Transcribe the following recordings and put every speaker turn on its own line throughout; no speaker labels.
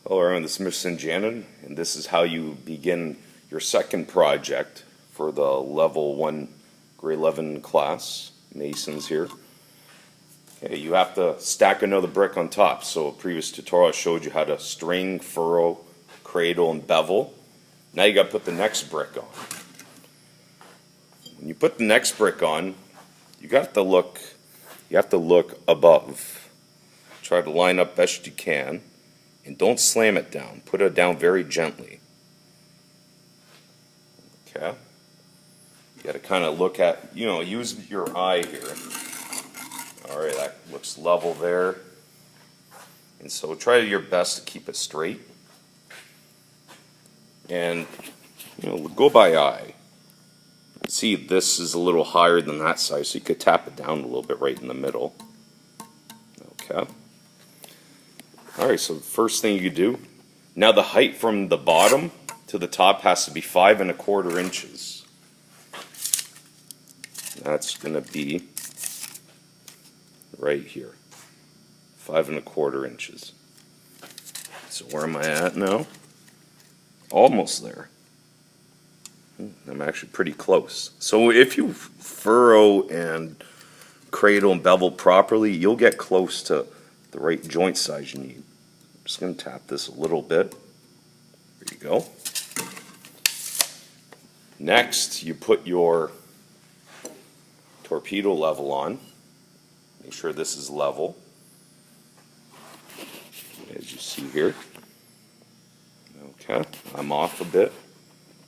Hello everyone, this is Mr. Janin, and this is how you begin your second project for the level 1 grade 11 class, Masons here. Okay, you have to stack another brick on top. So a previous tutorial I showed you how to string, furrow, cradle, and bevel. Now you got to put the next brick on. When you put the next brick on, you have to look above. Try to line up best you can. And don't slam it down. Put it down very gently. Okay? You got to kind of look at, use your eye here. Alright, that looks level there. And so try your best to keep it straight. And, go by eye. See, this is a little higher than that side, so you could tap it down a little bit right in the middle. Okay? Alright, so the first thing you do, now the height from the bottom to the top has to be 5 1/4 inches. That's going to be right here, 5 1/4 inches. So where am I at now? Almost there. I'm actually pretty close. So if you furrow and cradle and bevel properly, you'll get close to the right joint size you need. I'm just going to tap this a little bit. There you go. Next, you put your torpedo level on. Make sure this is level, as you see here. Okay, I'm off a bit.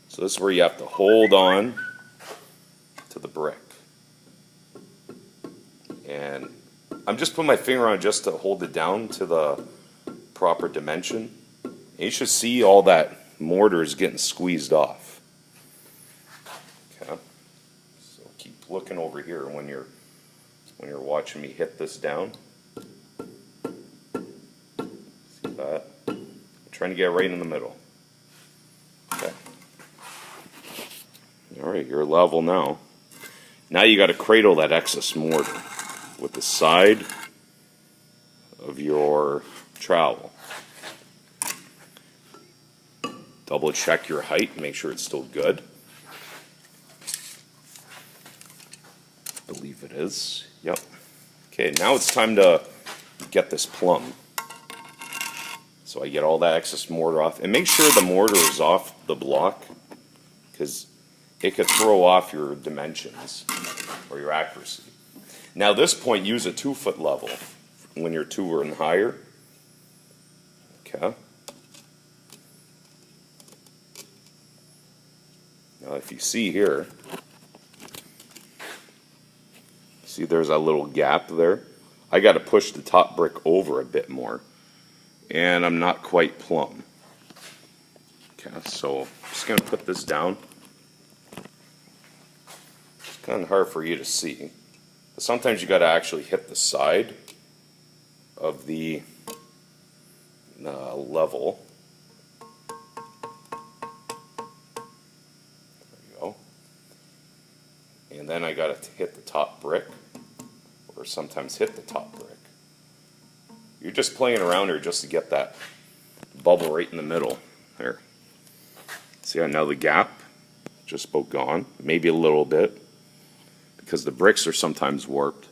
So this is where you have to hold on to the brick. And I'm just putting my finger on it just to hold it down to the proper dimension. And you should see all that mortar is getting squeezed off. Okay. So keep looking over here when you're watching me hit this down. See that? I'm trying to get right in the middle. Okay. Alright, you're level now. Now you got to cradle that excess mortar with the side of your trowel. Double check your height, make sure it's still good. I believe it is. Yep. Okay, now it's time to get this plumb. So I get all that excess mortar off. And make sure the mortar is off the block, because it could throw off your dimensions or your accuracy. Now, at this point, use a 2-foot level when you're 2 or higher. Okay. Now, if you see here, see there's a little gap there. I got to push the top brick over a bit more, and I'm not quite plumb. Okay, so I'm just going to put this down. It's kind of hard for you to see. But sometimes you got to actually hit the side of the level. There you go. And then I got to hit the top brick, or sometimes hit the top brick. You're just playing around here just to get that bubble right in the middle. There. See how now the gap just about gone, maybe a little bit, because the bricks are sometimes warped.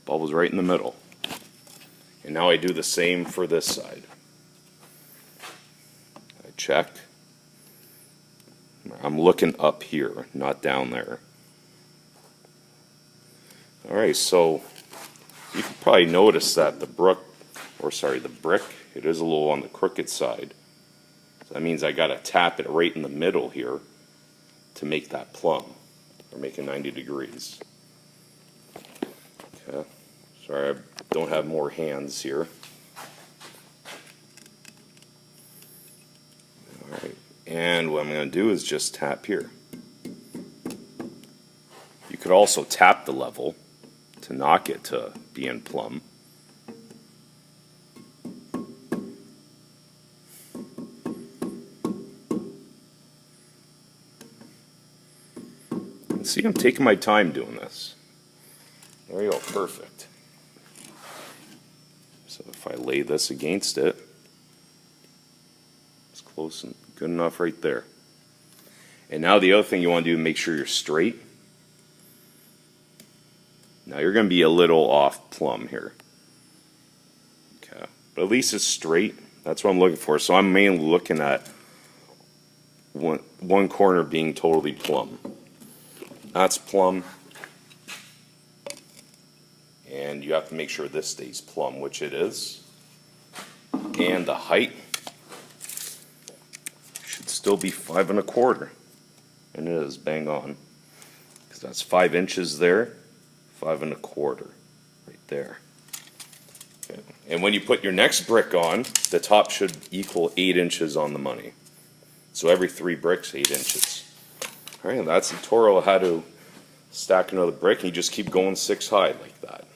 Bubble's right in the middle. And now I do the same for this side. I check. I'm looking up here, not down there. Alright, so you can probably notice that the brick, it is a little on the crooked side. So that means I got to tap it right in the middle here to make that plumb, or make it 90 degrees. Okay. Sorry, I don't have more hands here. Alright, and what I'm going to do is just tap here. You could also tap the level to knock it to being plumb. See, I'm taking my time doing this. There you go, perfect. So if I lay this against it, It's close and good enough right there. And now the other thing you want to do, make sure you're straight. Now you're going to be a little off plumb here. Okay, but at least it's straight. That's what I'm looking for. So I'm mainly looking at one corner being totally plumb. That's plumb. And you have to make sure this stays plumb, which it is. And the height should still be 5 1/4. And it is bang on. Because that's 5 inches there, 5 1/4 right there. Okay. And when you put your next brick on, the top should equal 8 inches on the money. So every 3 bricks, 8 inches. All right, that's the tutorial how to stack another brick, and you just keep going 6 high like that.